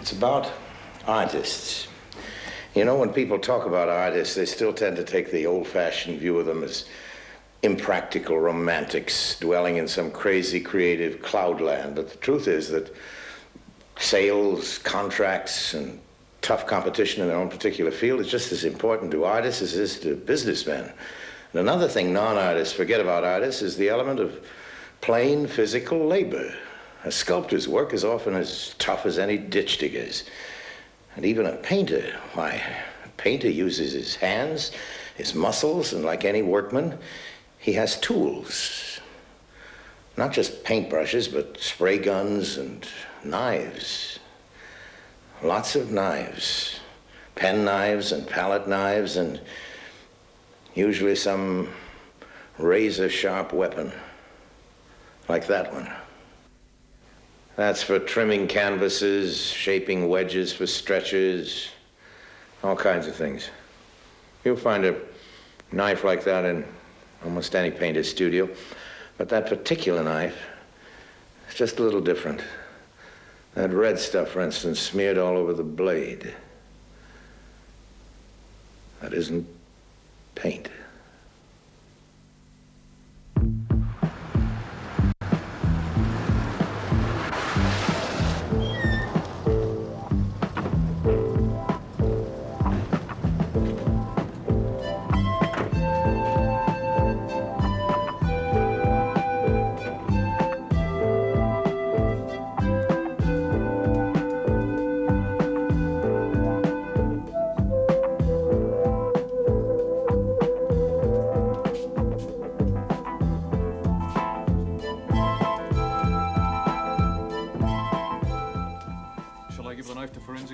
It's about artists. You know, when people talk about artists, they still tend to take the old-fashioned view of them as impractical romantics dwelling in some crazy creative cloudland. But the truth is that sales, contracts, and tough competition in their own particular field is just as important to artists as it is to businessmen. And another thing non-artists forget about artists is the element of plain physical labor. A sculptor's work is often as tough as any ditch digger's. And even a painter, why, a painter uses his hands, his muscles, and like any workman, he has tools. Not just paintbrushes, but spray guns and knives. Lots of knives. Pen knives and palette knives, and usually some razor-sharp weapon, like that one. That's for trimming canvases, shaping wedges for stretchers, all kinds of things. You'll find a knife like that in almost any painter's studio, but that particular knife is just a little different. That red stuff, for instance, smeared all over the blade. That isn't paint.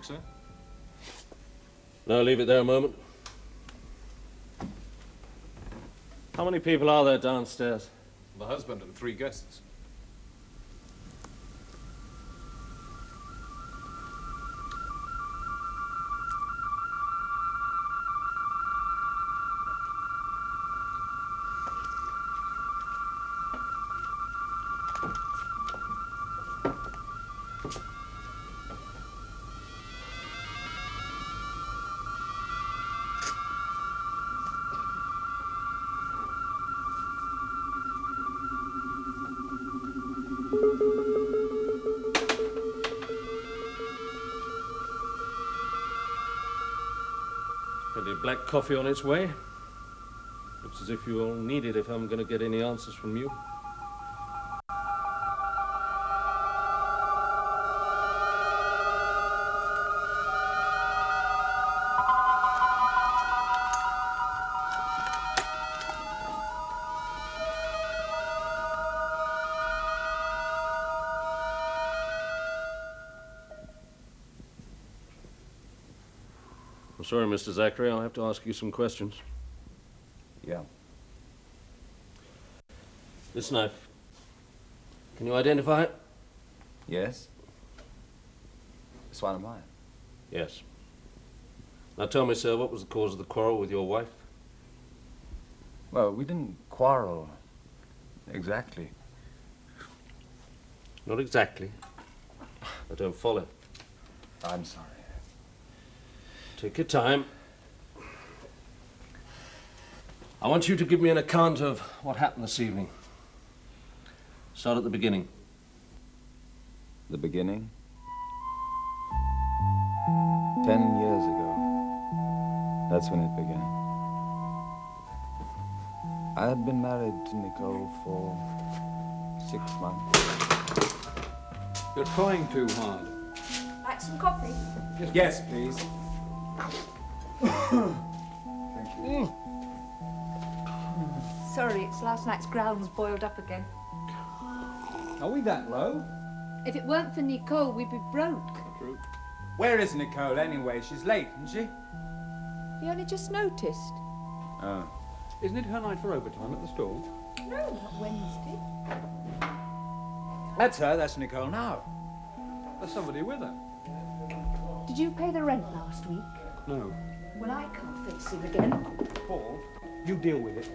Sir? No, leave it there a moment. How many people are there downstairs? The husband and 3 guests. Black coffee on its way. Looks as if you all need it if I'm going to get any answers from you. I'm sorry, Mr. Zachary. I'll have to ask you some questions. Yeah. This knife. Can you identify it? Yes. This one of mine. Yes. Now tell me, sir, what was the cause of the quarrel with your wife? Well, we didn't quarrel. Exactly. Not exactly. I don't follow. I'm sorry. Take your time. I want you to give me an account of what happened this evening. Start at the beginning. The beginning? 10 years ago. That's when it began. I had been married to Nicole for 6 months. You're trying too hard. Like some coffee? Yes, please. Thank you. Sorry, it's last night's grounds boiled up again. Are we that low? If it weren't for Nicole, we'd be broke. True. Where is Nicole anyway? She's late, isn't she? You only just noticed. Oh. Isn't it her night for overtime at the store? No, not Wednesday. That's her, that's Nicole now. There's somebody with her. Did you pay the rent last week? No. Well, I can't face him again. Paul, you deal with it.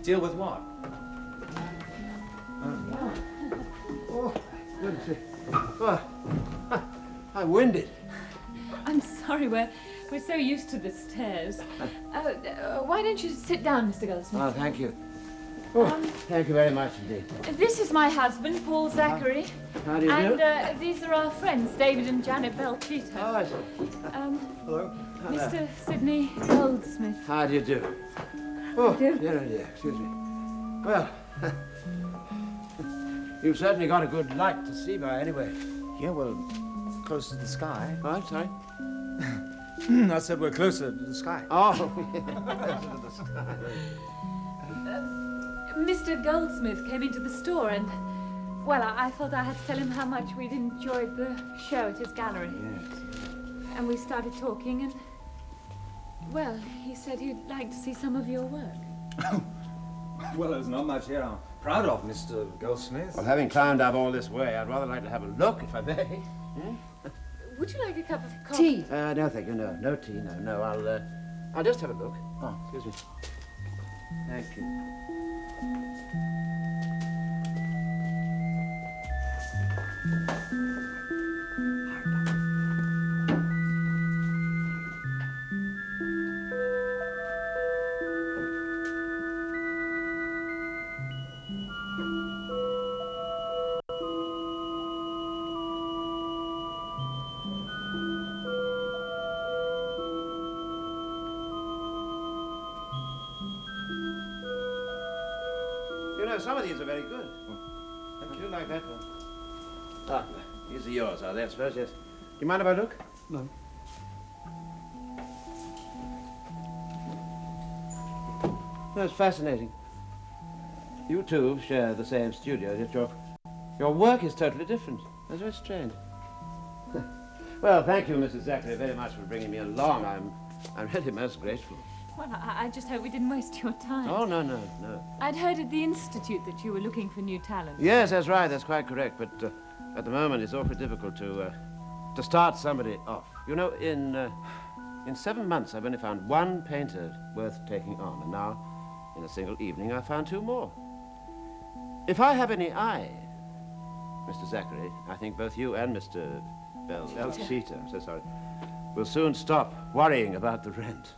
Deal with what? Oh, goodness. Oh, I'm winded. I'm sorry, we're so used to the stairs. Why don't you sit down, Mr. Goldsmith? Oh, thank you. Oh, thank you very much indeed. This is my husband, Paul Zachary. How do you do? And these are our friends, David and Janet Belchito. Oh, I see. Hello. Mr. Sidney Goldsmith. How do you do? Oh, dear, oh dear, excuse me. Well, you've certainly got a good light to see by anyway. Yeah, well, close to the sky. Oh, sorry? I said we're closer to the sky. Oh, closer to the sky. Mr. Goldsmith came into the store and, well, I thought I had to tell him how much we'd enjoyed the show at his gallery. Yes. And we started talking and, well, he said he'd like to see some of your work. Well, there's not much here I'm proud of, Mr. Goldsmith. Well, having climbed up all this way, I'd rather like to have a look, if I may. Would you like a cup of coffee? Tea. No, thank you. No tea. No. I'll just have a look. Oh. Excuse me. Thank you. You know, some of these are very good. I do like that one. Ah, these are yours, are they? I suppose, yes. Do you mind if I look? No. That's fascinating. You two share the same studio, yet your work is totally different. That's very strange. Well, thank you, Mrs. Zachary, very much for bringing me along. I'm really most grateful. Well, I just hope we didn't waste your time. Oh, no. I'd heard at the Institute that you were looking for new talent. Yes, that's right. That's quite correct. But at the moment, it's awfully difficult to start somebody off. You know, in 7 months, I've only found one painter worth taking on, and now, in a single evening, I found 2 more. If I have any eye, Mr. Zachary, I think both you and Mr. Belchito, I'm so sorry, will soon stop worrying about the rent.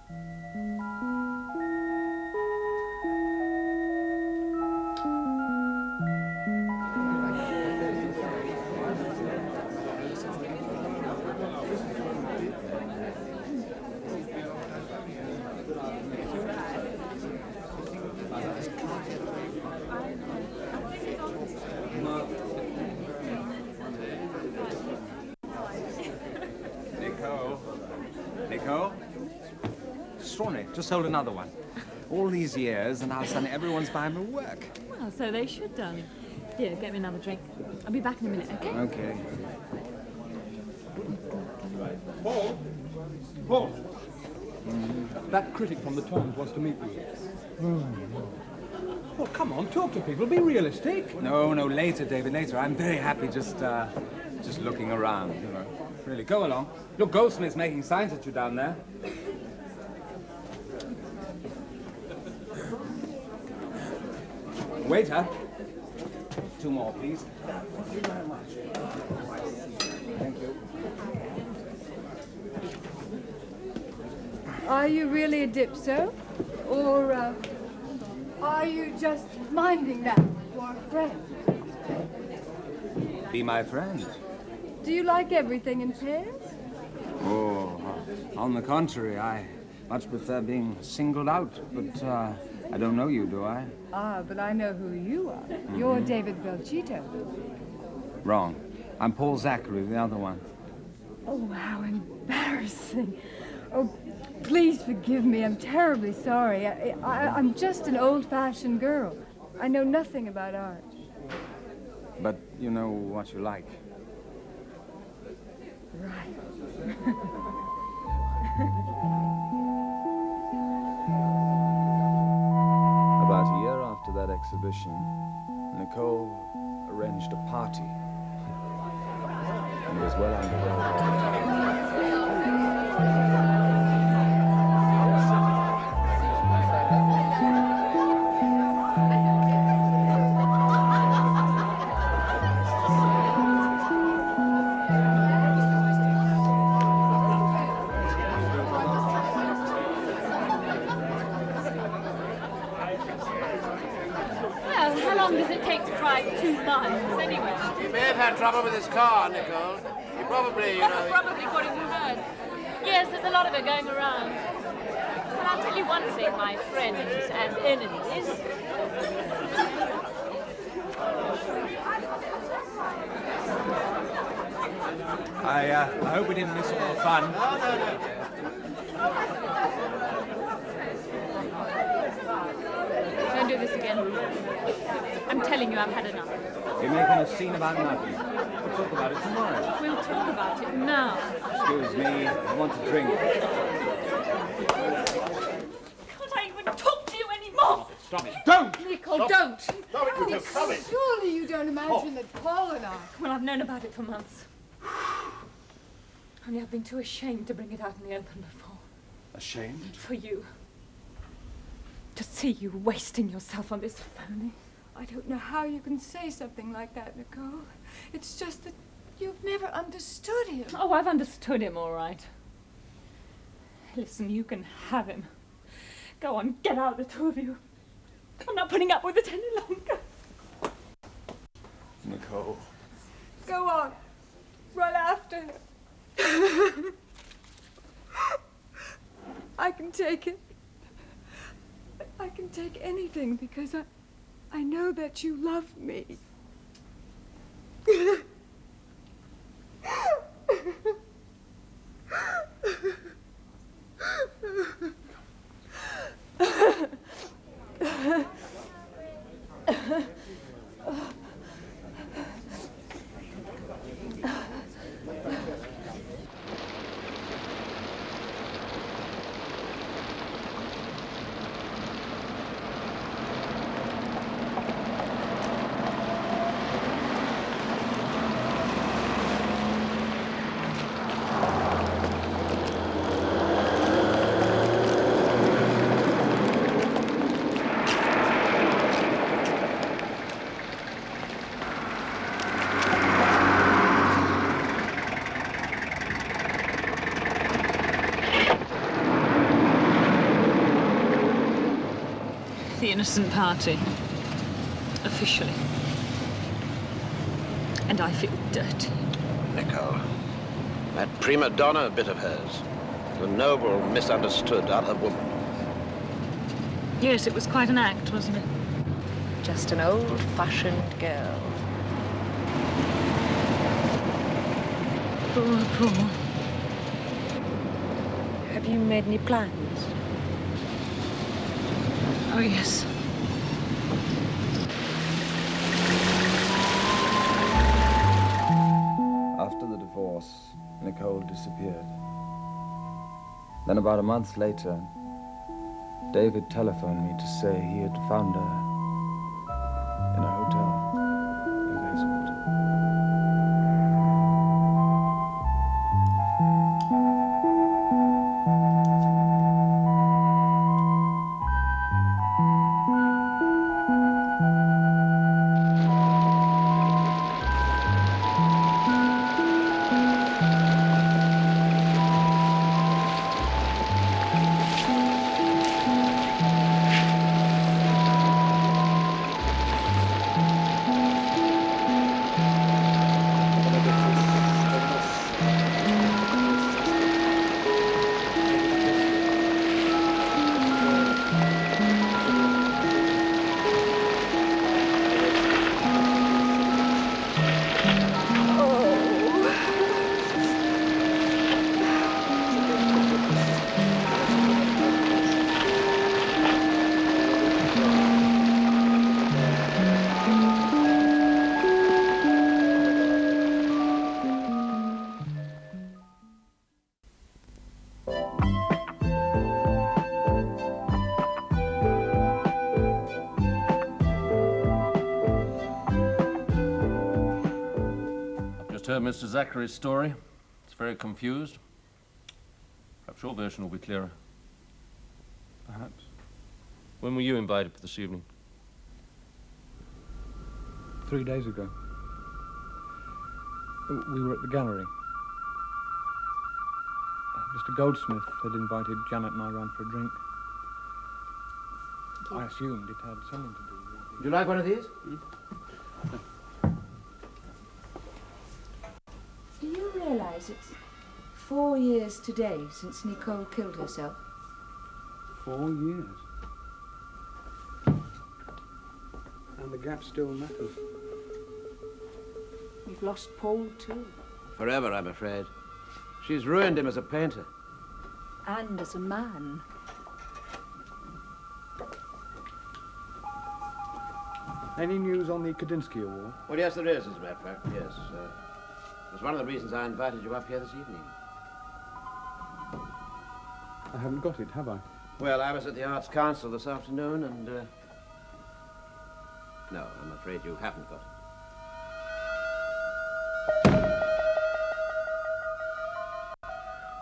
Nico? Extraordinary. Just sold another one. All these years, and now suddenly everyone's buying my work. Well, so they should, darling. Here, get me another drink. I'll be back in a minute, okay? Okay. Paul! That critic from the Times wants to meet you. Well, come on, talk to people. Be realistic. No, later, David, later. I'm very happy just looking around, you know. Really, go along. Look, Goldsmith's making signs at you down there. Waiter. 2 more, please. Thank you very much. Thank you. Are you really a dipso? Or are you just minding that for a friend? Be my friend. Do you like everything in pairs? Oh, on the contrary, I much prefer being singled out, but I don't know you, do I? Ah, but I know who you are. You're David Belchito. Wrong. I'm Paul Zachary, the other one. Oh, how embarrassing. Oh, please forgive me. I'm terribly sorry. I'm just an old-fashioned girl. I know nothing about art. But you know what you like. Right. About a year after that exhibition, Nicole arranged a party and was well underway. long does it take to drive 2 miles, anyway? He may have had trouble with his car, Nicole. He probably, Probably got into hers. Yes, there's a lot of it going around. But I'll tell you one thing, my friends and enemies. I hope we didn't miss all the fun. Don't do this again. I'm telling you, I've had enough. You're making a scene about nothing. We'll talk about it tomorrow. We'll talk about it now. Excuse me, I want to drink. Can't I even talk to you anymore? Stop it. Don't! Nicole, don't! Stop it. Surely you don't imagine that Paul and I... Well, I've known about it for months. Only I've been too ashamed to bring it out in the open before. Ashamed? For you. To see you wasting yourself on this phony. I don't know how you can say something like that, Nicole. It's just that you've never understood him. Oh, I've understood him, all right. Listen, you can have him. Go on, get out, the two of you. I'm not putting up with it any longer. Nicole. Go on. Run after him. I can take it. I can take anything because I know that you love me. The innocent party. Officially. And I feel dirty. Nicole, that prima donna bit of hers. The noble, misunderstood other woman. Yes, it was quite an act, wasn't it? Just an old-fashioned girl. Poor Paul. Have you made any plans? Oh, yes. After the divorce, Nicole disappeared. Then about a month later, David telephoned me to say he had found her in a hotel in Bayswater. Heard Mr. Zachary's story. It's very confused. Perhaps your version will be clearer. Perhaps. When were you invited for this evening? 3 days ago. We were at the gallery. Mr. Goldsmith had invited Janet and I round for a drink. I assumed it had something to do with Would you like one of these? Do you realise it's 4 years today since Nicole killed herself? 4 years. And the gap still matters. We've lost Paul too. Forever, I'm afraid. She's ruined him as a painter. And as a man. Any news on the Kadinsky Award? Well, yes, there is, as a matter of fact, yes. It's one of the reasons I invited you up here this evening. I haven't got it, have I? Well, I was at the Arts Council this afternoon, and, no, I'm afraid you haven't got it.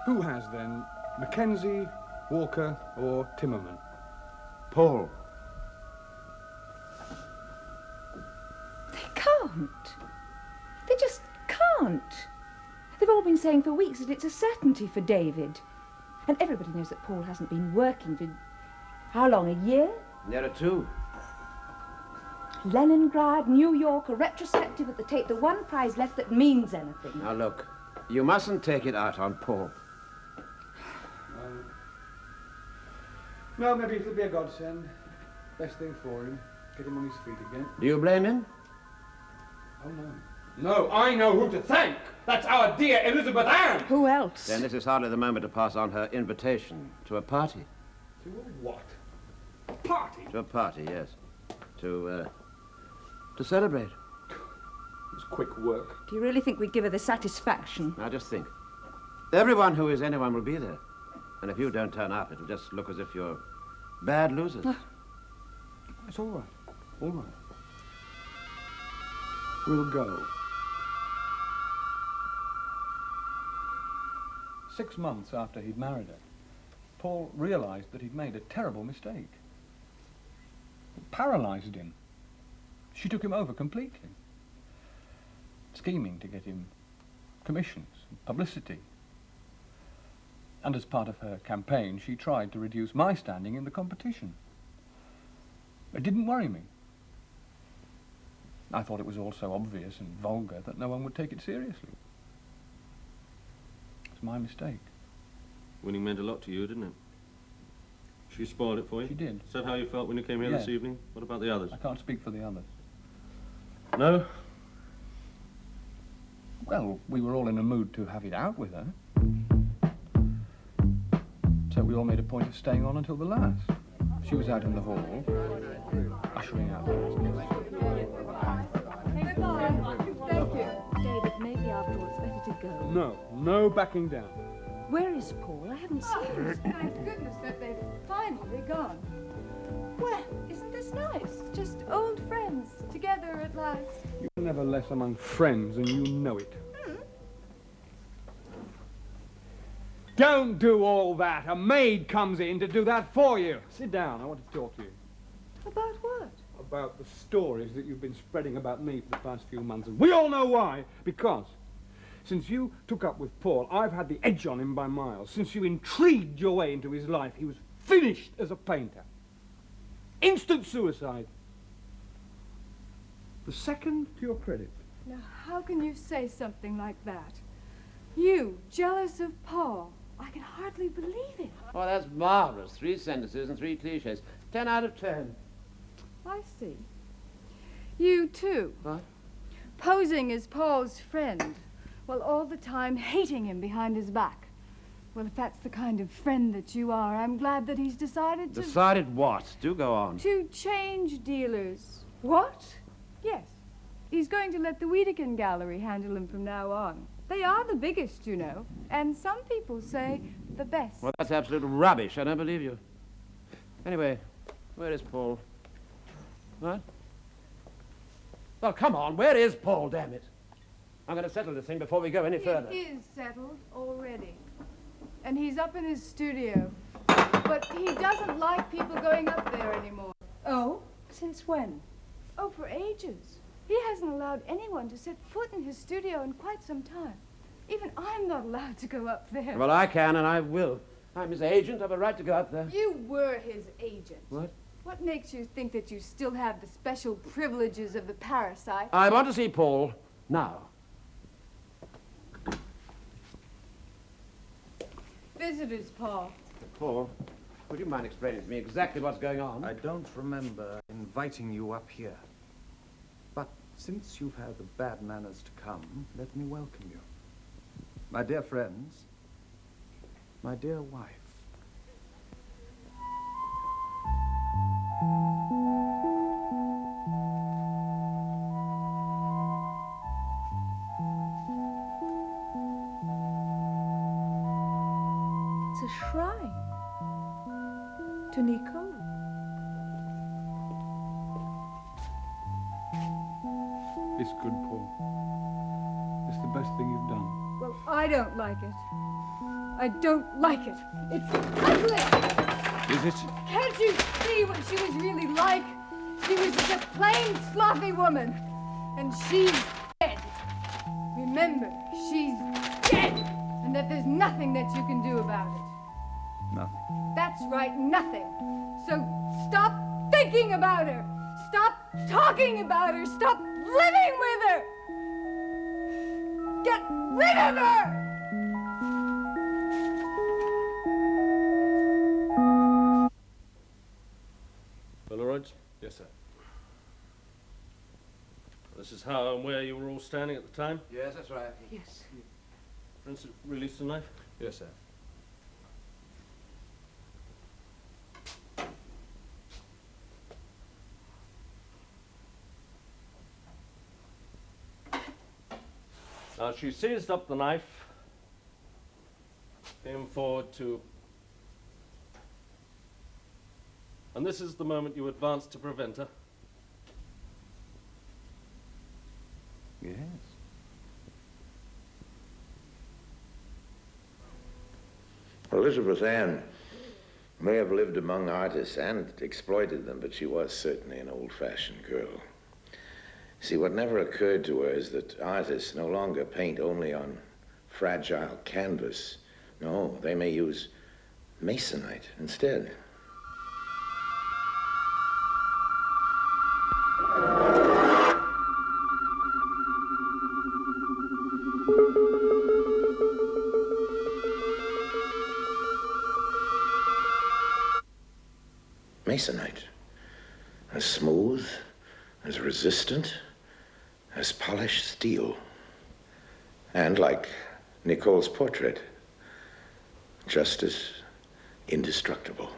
Who has, then? Mackenzie, Walker, or Timmerman? Paul. They can't. They just can't. They've all been saying for weeks that it's a certainty for David. And everybody knows that Paul hasn't been working for, how long, a year? Nearer 2. Leningrad, New York, a retrospective at the tape, the one prize left that means anything. Now, look, you mustn't take it out on Paul. No, maybe it'll be a godsend. Best thing for him. Get him on his feet again. Do you blame him? Oh, no. No, I know who to thank. That's our dear Elizabeth Ann. Who else? Then this is hardly the moment to pass on her invitation to a party. To a what? A party? To a party, yes. To celebrate. It's quick work. Do you really think we'd give her the satisfaction? Now, just think. Everyone who is anyone will be there. And if you don't turn up, it'll just look as if you're bad losers. It's all right. All right. We'll go. 6 months after he'd married her, Paul realized that he'd made a terrible mistake. It paralyzed him. She took him over completely, scheming to get him commissions and publicity. And as part of her campaign, she tried to reduce my standing in the competition. It didn't worry me. I thought it was all so obvious and vulgar that no one would take it seriously. It's my mistake. Winning meant a lot to you, didn't it? She spoiled it for you? She did. Is that how you felt when you came here Yes. this evening? What about the others? I can't speak for the others. No? Well, we were all in a mood to have it out with her. So we all made a point of staying on until the last. She was out in the hall, ushering out the last guests. Thank you. David, maybe after all it's better to go. No backing down. Where is Paul? I haven't seen him. Thank goodness that they've finally gone. Well, isn't this nice? Just old friends together at last. You're never less among friends, and you know it. Don't do all that. A maid comes in to do that for you. Sit down. I want to talk to you. About what? About the stories that you've been spreading about me for the past few months. And we all know why. Because since you took up with Paul, I've had the edge on him by miles. Since you intrigued your way into his life, he was finished as a painter. Instant suicide. The second to your credit. Now, how can you say something like that? You, jealous of Paul? I can hardly believe it. Oh, that's marvelous. 3 sentences and 3 cliches. 10 out of 10. I see. You, too. What? Posing as Paul's friend, while all the time hating him behind his back. Well, if that's the kind of friend that you are, I'm glad that he's decided to... Decided what? Do go on. To change dealers. What? Yes. He's going to let the Wiedekin Gallery handle him from now on. They are the biggest, you know, and some people say the best. Well, that's absolute rubbish. I don't believe you. Anyway, where is Paul? What? Well, come on. Where is Paul, damn it? I'm going to settle this thing before we go any further. It is settled already. And he's up in his studio. But he doesn't like people going up there anymore. Oh? Since when? Oh, for ages. He hasn't allowed anyone to set foot in his studio in quite some time. Even I'm not allowed to go up there. Well, I can and I will. I'm his agent. I have a right to go up there. You were his agent. What? What makes you think that you still have the special privileges of the parasite? I want to see Paul now. Visitors, Paul. Paul, would you mind explaining to me exactly what's going on? I don't remember inviting you up here. But since you've had the bad manners to come, let me welcome you. My dear friends, my dear wife. It's a shrine to Nicole. It's good, Paul. It's the best thing you've done. Well, I don't like it. I don't like it. It's ugly. Is it? Can't you see what she was really like? She was just a plain, sloppy woman. And she's dead. Remember, she's dead. And that there's nothing that you can do about it. Nothing. That's right, nothing. So stop thinking about her. Stop talking about her. Stop living with her. Get rid of her! Polaroids? Yes, sir. This is how and where you were all standing at the time? Yes, that's right. Yes. For instance, release the knife? Yes, sir. Now, she seized up the knife, came forward to... And this is the moment you advanced to prevent her. Yes. Elizabeth Ann may have lived among artists and exploited them, but she was certainly an old-fashioned girl. See, what never occurred to her is that artists no longer paint only on fragile canvas. No, they may use masonite instead. Masonite. As smooth, as resistant, as polished steel. And like Nicole's portrait, just as indestructible.